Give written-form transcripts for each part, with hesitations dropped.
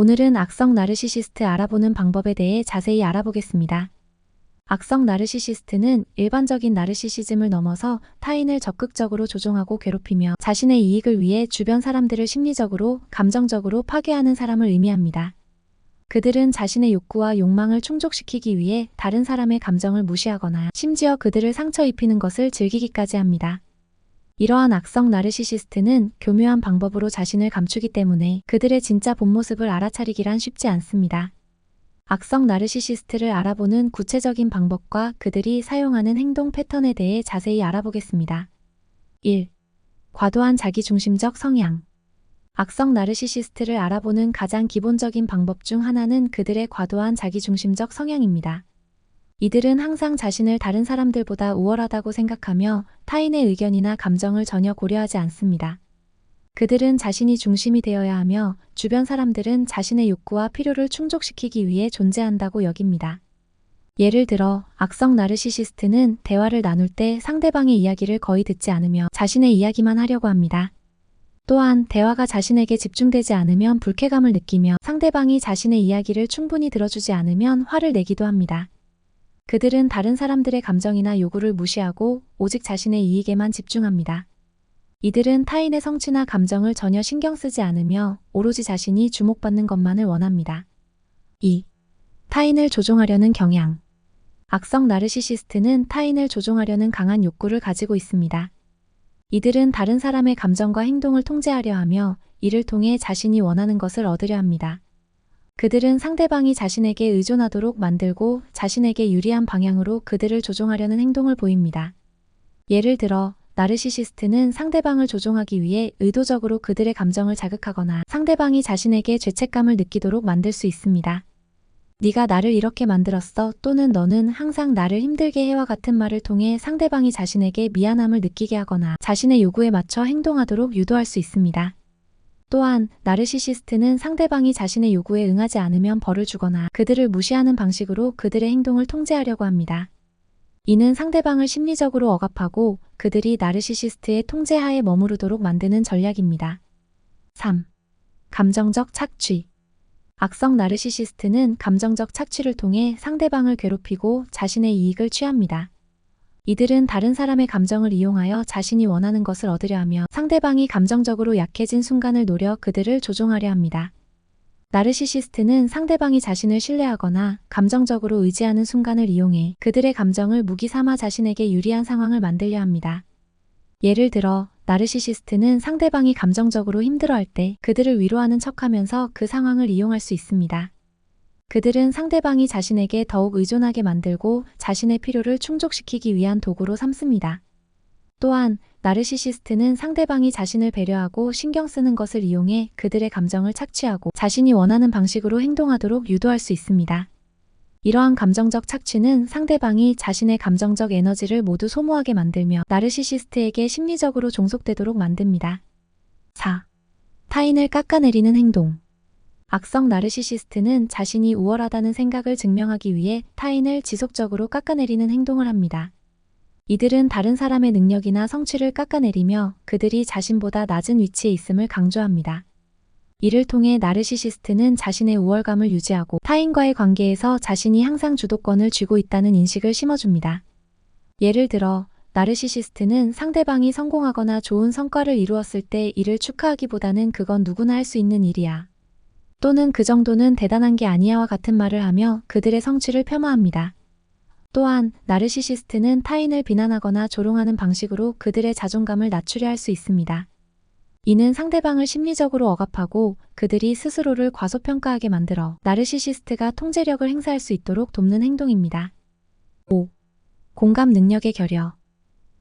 오늘은 악성 나르시시스트 알아보는 방법에 대해 자세히 알아보겠습니다. 악성 나르시시스트는 일반적인 나르시시즘을 넘어서 타인을 적극적으로 조종하고 괴롭히며 자신의 이익을 위해 주변 사람들을 심리적으로, 감정적으로 파괴하는 사람을 의미합니다. 그들은 자신의 욕구와 욕망을 충족시키기 위해 다른 사람의 감정을 무시하거나 심지어 그들을 상처 입히는 것을 즐기기까지 합니다. 이러한 악성 나르시시스트는 교묘한 방법으로 자신을 감추기 때문에 그들의 진짜 본 모습을 알아차리기란 쉽지 않습니다. 악성 나르시시스트를 알아보는 구체적인 방법과 그들이 사용하는 행동 패턴에 대해 자세히 알아보겠습니다. 1. 과도한 자기중심적 성향. 악성 나르시시스트를 알아보는 가장 기본적인 방법 중 하나는 그들의 과도한 자기중심적 성향입니다. 이들은 항상 자신을 다른 사람들보다 우월하다고 생각하며 타인의 의견이나 감정을 전혀 고려하지 않습니다. 그들은 자신이 중심이 되어야 하며 주변 사람들은 자신의 욕구와 필요를 충족시키기 위해 존재한다고 여깁니다. 예를 들어 악성 나르시시스트는 대화를 나눌 때 상대방의 이야기를 거의 듣지 않으며 자신의 이야기만 하려고 합니다. 또한 대화가 자신에게 집중되지 않으면 불쾌감을 느끼며 상대방이 자신의 이야기를 충분히 들어주지 않으면 화를 내기도 합니다. 그들은 다른 사람들의 감정이나 요구를 무시하고 오직 자신의 이익에만 집중합니다. 이들은 타인의 성취나 감정을 전혀 신경 쓰지 않으며 오로지 자신이 주목받는 것만을 원합니다. 2. 타인을 조종하려는 경향. 악성 나르시시스트는 타인을 조종하려는 강한 욕구를 가지고 있습니다. 이들은 다른 사람의 감정과 행동을 통제하려 하며 이를 통해 자신이 원하는 것을 얻으려 합니다. 그들은 상대방이 자신에게 의존하도록 만들고 자신에게 유리한 방향으로 그들을 조종하려는 행동을 보입니다. 예를 들어 나르시시스트는 상대방을 조종하기 위해 의도적으로 그들의 감정을 자극하거나 상대방이 자신에게 죄책감을 느끼도록 만들 수 있습니다. 네가 나를 이렇게 만들었어 또는 너는 항상 나를 힘들게 해와 같은 말을 통해 상대방이 자신에게 미안함을 느끼게 하거나 자신의 요구에 맞춰 행동하도록 유도할 수 있습니다. 또한 나르시시스트는 상대방이 자신의 요구에 응하지 않으면 벌을 주거나 그들을 무시하는 방식으로 그들의 행동을 통제하려고 합니다. 이는 상대방을 심리적으로 억압하고 그들이 나르시시스트의 통제하에 머무르도록 만드는 전략입니다. 3. 감정적 착취. 악성 나르시시스트는 감정적 착취를 통해 상대방을 괴롭히고 자신의 이익을 취합니다. 이들은 다른 사람의 감정을 이용하여 자신이 원하는 것을 얻으려 하며 상대방이 감정적으로 약해진 순간을 노려 그들을 조종하려 합니다. 나르시시스트는 상대방이 자신을 신뢰하거나 감정적으로 의지하는 순간을 이용해 그들의 감정을 무기 삼아 자신에게 유리한 상황을 만들려 합니다. 예를 들어 나르시시스트는 상대방이 감정적으로 힘들어할 때 그들을 위로하는 척하면서 그 상황을 이용할 수 있습니다. 그들은 상대방이 자신에게 더욱 의존하게 만들고 자신의 필요를 충족시키기 위한 도구로 삼습니다. 또한 나르시시스트는 상대방이 자신을 배려하고 신경 쓰는 것을 이용해 그들의 감정을 착취하고 자신이 원하는 방식으로 행동하도록 유도할 수 있습니다. 이러한 감정적 착취는 상대방이 자신의 감정적 에너지를 모두 소모하게 만들며 나르시시스트에게 심리적으로 종속되도록 만듭니다. 4. 타인을 깎아내리는 행동. 악성 나르시시스트는 자신이 우월하다는 생각을 증명하기 위해 타인을 지속적으로 깎아내리는 행동을 합니다. 이들은 다른 사람의 능력이나 성취를 깎아내리며 그들이 자신보다 낮은 위치에 있음을 강조합니다. 이를 통해 나르시시스트는 자신의 우월감을 유지하고 타인과의 관계에서 자신이 항상 주도권을 쥐고 있다는 인식을 심어줍니다. 예를 들어 나르시시스트는 상대방이 성공하거나 좋은 성과를 이루었을 때 이를 축하하기보다는 그건 누구나 할 수 있는 일이야. 또는 그 정도는 대단한 게 아니야와 같은 말을 하며 그들의 성취를 폄하합니다. 또한 나르시시스트는 타인을 비난하거나 조롱하는 방식으로 그들의 자존감을 낮추려 할 수 있습니다. 이는 상대방을 심리적으로 억압하고 그들이 스스로를 과소평가하게 만들어 나르시시스트가 통제력을 행사할 수 있도록 돕는 행동입니다. 5. 공감 능력의 결여.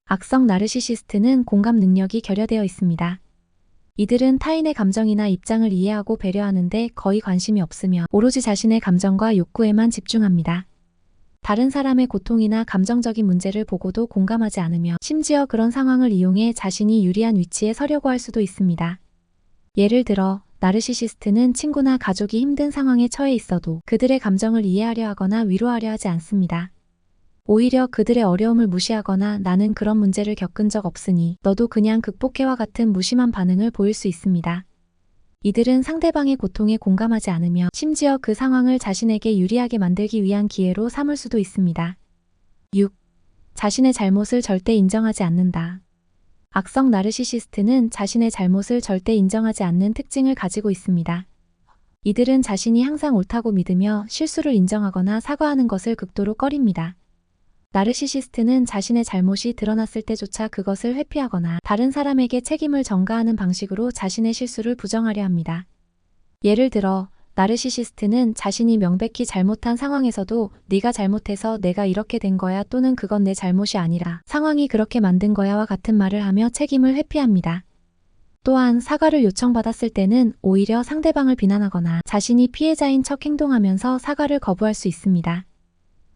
악성 나르시시스트는 공감 능력이 결여되어 있습니다. 이들은 타인의 감정이나 입장을 이해하고 배려하는데 거의 관심이 없으며 오로지 자신의 감정과 욕구에만 집중합니다. 다른 사람의 고통이나 감정적인 문제를 보고도 공감하지 않으며 심지어 그런 상황을 이용해 자신이 유리한 위치에 서려고 할 수도 있습니다. 예를 들어 나르시시스트는 친구나 가족이 힘든 상황에 처해 있어도 그들의 감정을 이해하려 하거나 위로하려 하지 않습니다. 오히려 그들의 어려움을 무시하거나 나는 그런 문제를 겪은 적 없으니 너도 그냥 극복해와 같은 무심한 반응을 보일 수 있습니다. 이들은 상대방의 고통에 공감하지 않으며 심지어 그 상황을 자신에게 유리하게 만들기 위한 기회로 삼을 수도 있습니다. 6. 자신의 잘못을 절대 인정하지 않는다. 악성 나르시시스트는 자신의 잘못을 절대 인정하지 않는 특징을 가지고 있습니다. 이들은 자신이 항상 옳다고 믿으며 실수를 인정하거나 사과하는 것을 극도로 꺼립니다. 나르시시스트는 자신의 잘못이 드러났을 때조차 그것을 회피하거나 다른 사람에게 책임을 전가하는 방식으로 자신의 실수를 부정하려 합니다. 예를 들어, 나르시시스트는 자신이 명백히 잘못한 상황에서도 네가 잘못해서 내가 이렇게 된 거야 또는 그건 내 잘못이 아니라 상황이 그렇게 만든 거야와 같은 말을 하며 책임을 회피합니다. 또한 사과를 요청받았을 때는 오히려 상대방을 비난하거나 자신이 피해자인 척 행동하면서 사과를 거부할 수 있습니다.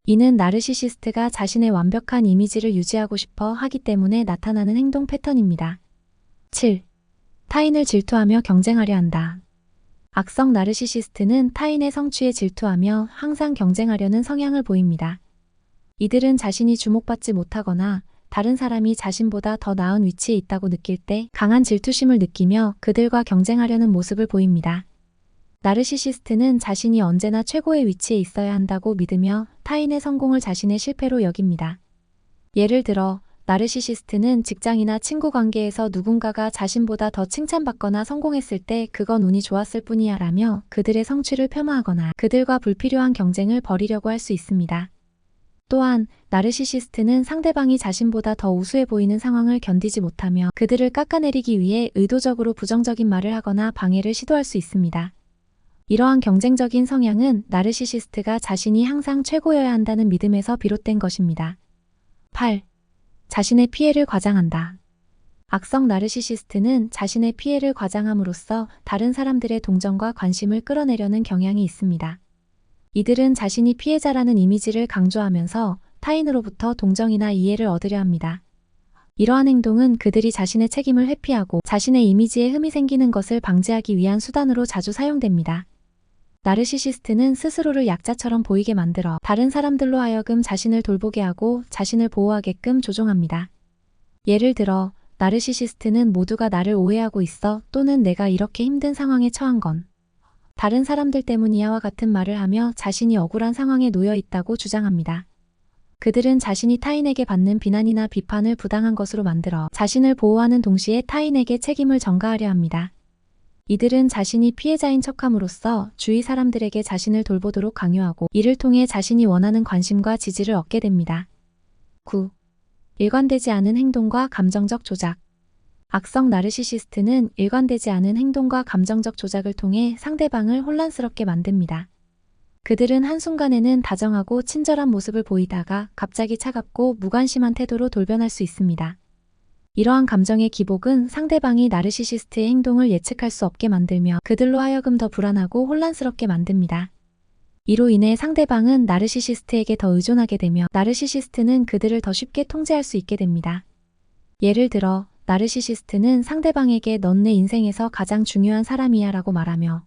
이는 나르시시스트가 자신의 완벽한 이미지를 유지하고 싶어 하기 때문에 나타나는 행동 패턴입니다. 7. 타인을 질투하며 경쟁하려 한다. 악성 나르시시스트는 타인의 성취에 질투하며 항상 경쟁하려는 성향을 보입니다. 이들은 자신이 주목받지 못하거나 다른 사람이 자신보다 더 나은 위치에 있다고 느낄 때 강한 질투심을 느끼며 그들과 경쟁하려는 모습을 보입니다. 나르시시스트는 자신이 언제나 최고의 위치에 있어야 한다고 믿으며 타인의 성공을 자신의 실패로 여깁니다. 예를 들어, 나르시시스트는 직장이나 친구 관계에서 누군가가 자신보다 더 칭찬받거나 성공했을 때 그건 운이 좋았을 뿐이야 라며 그들의 성취를 폄하하거나 그들과 불필요한 경쟁을 벌이려고 할 수 있습니다. 또한 나르시시스트는 상대방이 자신보다 더 우수해 보이는 상황을 견디지 못하며 그들을 깎아내리기 위해 의도적으로 부정적인 말을 하거나 방해를 시도할 수 있습니다. 이러한 경쟁적인 성향은 나르시시스트가 자신이 항상 최고여야 한다는 믿음에서 비롯된 것입니다. 8. 자신의 피해를 과장한다. 악성 나르시시스트는 자신의 피해를 과장함으로써 다른 사람들의 동정과 관심을 끌어내려는 경향이 있습니다. 이들은 자신이 피해자라는 이미지를 강조하면서 타인으로부터 동정이나 이해를 얻으려 합니다. 이러한 행동은 그들이 자신의 책임을 회피하고 자신의 이미지에 흠이 생기는 것을 방지하기 위한 수단으로 자주 사용됩니다. 나르시시스트는 스스로를 약자처럼 보이게 만들어 다른 사람들로 하여금 자신을 돌보게 하고 자신을 보호하게끔 조종합니다. 예를 들어, 나르시시스트는 모두가 나를 오해하고 있어 또는 내가 이렇게 힘든 상황에 처한 건 다른 사람들 때문이야와 같은 말을 하며 자신이 억울한 상황에 놓여 있다고 주장합니다. 그들은 자신이 타인에게 받는 비난이나 비판을 부당한 것으로 만들어 자신을 보호하는 동시에 타인에게 책임을 전가하려 합니다. 이들은 자신이 피해자인 척함으로써 주위 사람들에게 자신을 돌보도록 강요하고 이를 통해 자신이 원하는 관심과 지지를 얻게 됩니다. 9. 일관되지 않은 행동과 감정적 조작. 악성 나르시시스트는 일관되지 않은 행동과 감정적 조작을 통해 상대방을 혼란스럽게 만듭니다. 그들은 한순간에는 다정하고 친절한 모습을 보이다가 갑자기 차갑고 무관심한 태도로 돌변할 수 있습니다. 이러한 감정의 기복은 상대방이 나르시시스트의 행동을 예측할 수 없게 만들며 그들로 하여금 더 불안하고 혼란스럽게 만듭니다. 이로 인해 상대방은 나르시시스트에게 더 의존하게 되며 나르시시스트는 그들을 더 쉽게 통제할 수 있게 됩니다. 예를 들어, 나르시시스트는 상대방에게 넌 내 인생에서 가장 중요한 사람이야 라고 말하며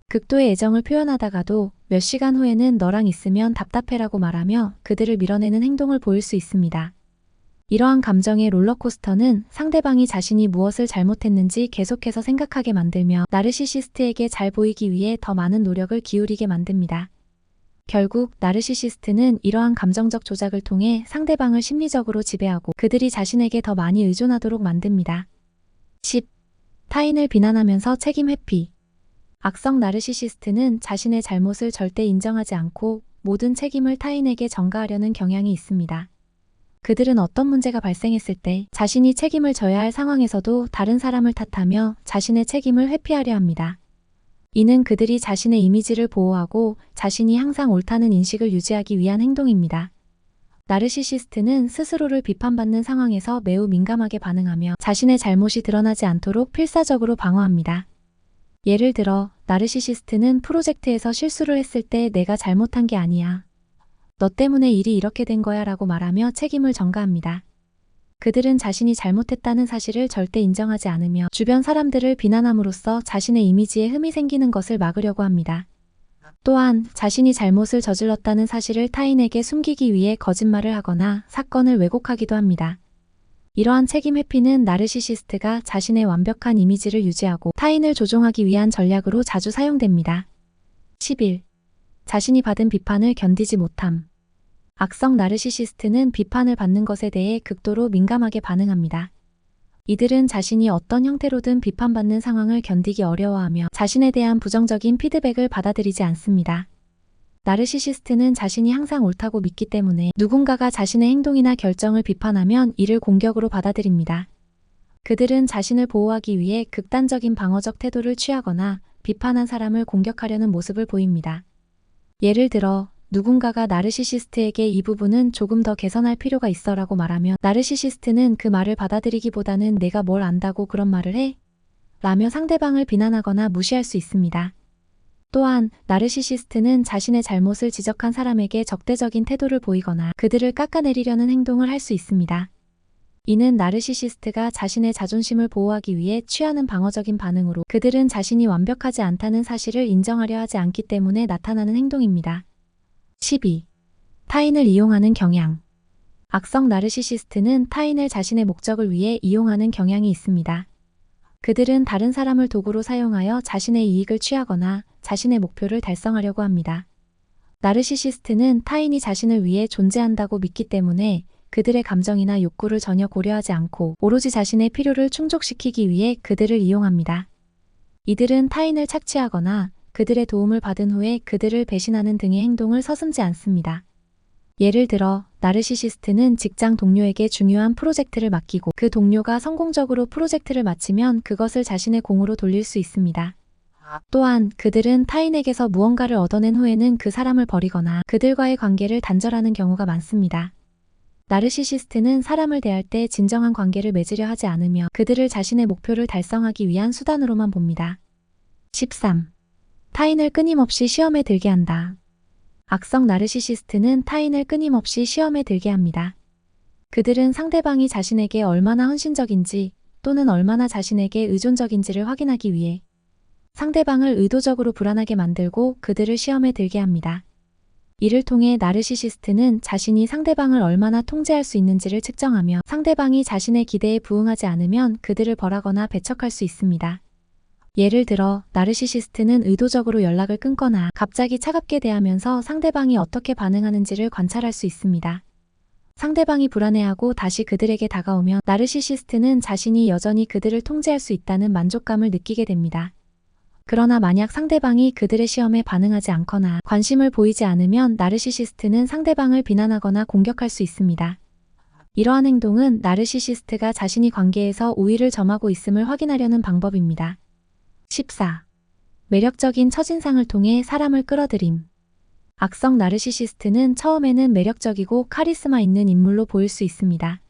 극도의 애정을 표현하다가도 몇 시간 후에는 너랑 있으면 답답해라고 말하며 그들을 밀어내는 행동을 보일 수 있습니다. 이러한 감정의 롤러코스터는 상대방이 자신이 무엇을 잘못했는지 계속해서 생각하게 만들며 나르시시스트에게 잘 보이기 위해 더 많은 노력을 기울이게 만듭니다. 결국 나르시시스트는 이러한 감정적 조작을 통해 상대방을 심리적으로 지배하고 그들이 자신에게 더 많이 의존하도록 만듭니다. 10. 타인을 비난하면서 책임 회피. 악성 나르시시스트는 자신의 잘못을 절대 인정하지 않고 모든 책임을 타인에게 전가하려는 경향이 있습니다. 그들은 어떤 문제가 발생했을 때 자신이 책임을 져야 할 상황에서도 다른 사람을 탓하며 자신의 책임을 회피하려 합니다. 이는 그들이 자신의 이미지를 보호하고 자신이 항상 옳다는 인식을 유지하기 위한 행동입니다. 나르시시스트는 스스로를 비판받는 상황에서 매우 민감하게 반응하며 자신의 잘못이 드러나지 않도록 필사적으로 방어합니다. 예를 들어, 나르시시스트는 프로젝트에서 실수를 했을 때 내가 잘못한 게 아니야. 너 때문에 일이 이렇게 된 거야 라고 말하며 책임을 전가합니다. 그들은 자신이 잘못했다는 사실을 절대 인정하지 않으며 주변 사람들을 비난함으로써 자신의 이미지에 흠이 생기는 것을 막으려고 합니다. 또한 자신이 잘못을 저질렀다는 사실을 타인에게 숨기기 위해 거짓말을 하거나 사건을 왜곡하기도 합니다. 이러한 책임 회피는 나르시시스트가 자신의 완벽한 이미지를 유지하고 타인을 조종하기 위한 전략으로 자주 사용됩니다. 11. 자신이 받은 비판을 견디지 못함. 악성 나르시시스트는 비판을 받는 것에 대해 극도로 민감하게 반응합니다. 이들은 자신이 어떤 형태로든 비판받는 상황을 견디기 어려워하며 자신에 대한 부정적인 피드백을 받아들이지 않습니다. 나르시시스트는 자신이 항상 옳다고 믿기 때문에 누군가가 자신의 행동이나 결정을 비판하면 이를 공격으로 받아들입니다. 그들은 자신을 보호하기 위해 극단적인 방어적 태도를 취하거나 비판한 사람을 공격하려는 모습을 보입니다. 예를 들어 누군가가 나르시시스트에게 이 부분은 조금 더 개선할 필요가 있어라고 말하면 나르시시스트는 그 말을 받아들이기보다는 내가 뭘 안다고 그런 말을 해? 라며 상대방을 비난하거나 무시할 수 있습니다. 또한 나르시시스트는 자신의 잘못을 지적한 사람에게 적대적인 태도를 보이거나 그들을 깎아내리려는 행동을 할 수 있습니다. 이는 나르시시스트가 자신의 자존심을 보호하기 위해 취하는 방어적인 반응으로 그들은 자신이 완벽하지 않다는 사실을 인정하려 하지 않기 때문에 나타나는 행동입니다. 12. 타인을 이용하는 경향. 악성 나르시시스트는 타인을 자신의 목적을 위해 이용하는 경향이 있습니다. 그들은 다른 사람을 도구로 사용하여 자신의 이익을 취하거나 자신의 목표를 달성하려고 합니다. 나르시시스트는 타인이 자신을 위해 존재한다고 믿기 때문에 그들의 감정이나 욕구를 전혀 고려하지 않고 오로지 자신의 필요를 충족시키기 위해 그들을 이용합니다. 이들은 타인을 착취하거나 그들의 도움을 받은 후에 그들을 배신하는 등의 행동을 서슴지 않습니다. 예를 들어 나르시시스트는 직장 동료에게 중요한 프로젝트를 맡기고 그 동료가 성공적으로 프로젝트를 마치면 그것을 자신의 공으로 돌릴 수 있습니다. 또한 그들은 타인에게서 무언가를 얻어낸 후에는 그 사람을 버리거나 그들과의 관계를 단절하는 경우가 많습니다. 나르시시스트는 사람을 대할 때 진정한 관계를 맺으려 하지 않으며 그들을 자신의 목표를 달성하기 위한 수단으로만 봅니다. 13. 타인을 끊임없이 시험에 들게 한다. 악성 나르시시스트는 타인을 끊임없이 시험에 들게 합니다. 그들은 상대방이 자신에게 얼마나 헌신적인지 또는 얼마나 자신에게 의존적인지를 확인하기 위해 상대방을 의도적으로 불안하게 만들고 그들을 시험에 들게 합니다. 이를 통해 나르시시스트는 자신이 상대방을 얼마나 통제할 수 있는지를 측정하며 상대방이 자신의 기대에 부응하지 않으면 그들을 벌하거나 배척할 수 있습니다. 예를 들어 나르시시스트는 의도적으로 연락을 끊거나 갑자기 차갑게 대하면서 상대방이 어떻게 반응하는지를 관찰할 수 있습니다. 상대방이 불안해하고 다시 그들에게 다가오면 나르시시스트는 자신이 여전히 그들을 통제할 수 있다는 만족감을 느끼게 됩니다. 그러나 만약 상대방이 그들의 시험에 반응하지 않거나 관심을 보이지 않으면 나르시시스트는 상대방을 비난하거나 공격할 수 있습니다. 이러한 행동은 나르시시스트가 자신이 관계에서 우위를 점하고 있음을 확인하려는 방법입니다. 14. 매력적인 첫인상을 통해 사람을 끌어들임. 악성 나르시시스트는 처음에는 매력적이고 카리스마 있는 인물로 보일 수 있습니다.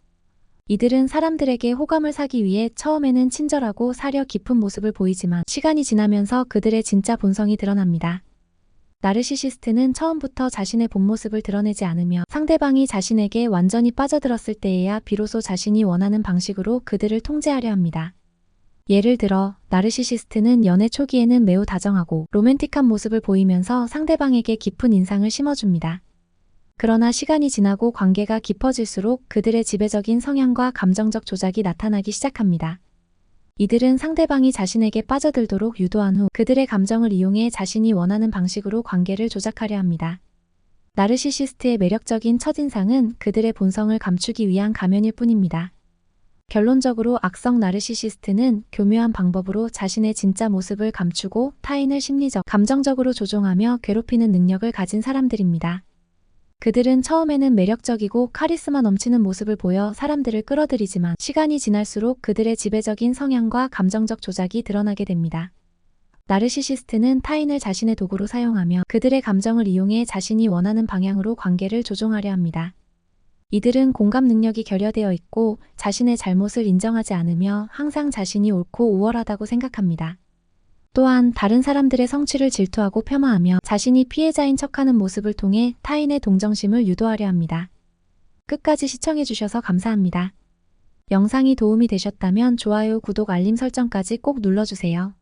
이들은 사람들에게 호감을 사기 위해 처음에는 친절하고 사려 깊은 모습을 보이지만 시간이 지나면서 그들의 진짜 본성이 드러납니다. 나르시시스트는 처음부터 자신의 본 모습을 드러내지 않으며 상대방이 자신에게 완전히 빠져들었을 때에야 비로소 자신이 원하는 방식으로 그들을 통제하려 합니다. 예를 들어 나르시시스트는 연애 초기에는 매우 다정하고 로맨틱한 모습을 보이면서 상대방에게 깊은 인상을 심어줍니다. 그러나 시간이 지나고 관계가 깊어질수록 그들의 지배적인 성향과 감정적 조작이 나타나기 시작합니다. 이들은 상대방이 자신에게 빠져들도록 유도한 후 그들의 감정을 이용해 자신이 원하는 방식으로 관계를 조작하려 합니다. 나르시시스트의 매력적인 첫인상은 그들의 본성을 감추기 위한 가면일 뿐입니다. 결론적으로 악성 나르시시스트는 교묘한 방법으로 자신의 진짜 모습을 감추고 타인을 심리적, 감정적으로 조종하며 괴롭히는 능력을 가진 사람들입니다. 그들은 처음에는 매력적이고 카리스마 넘치는 모습을 보여 사람들을 끌어들이지만 시간이 지날수록 그들의 지배적인 성향과 감정적 조작이 드러나게 됩니다. 나르시시스트는 타인을 자신의 도구로 사용하며 그들의 감정을 이용해 자신이 원하는 방향으로 관계를 조종하려 합니다. 이들은 공감 능력이 결여되어 있고 자신의 잘못을 인정하지 않으며 항상 자신이 옳고 우월하다고 생각합니다. 또한 다른 사람들의 성취를 질투하고 폄하하며 자신이 피해자인 척하는 모습을 통해 타인의 동정심을 유도하려 합니다. 끝까지 시청해주셔서 감사합니다. 영상이 도움이 되셨다면 좋아요, 구독, 알림 설정까지 꼭 눌러주세요.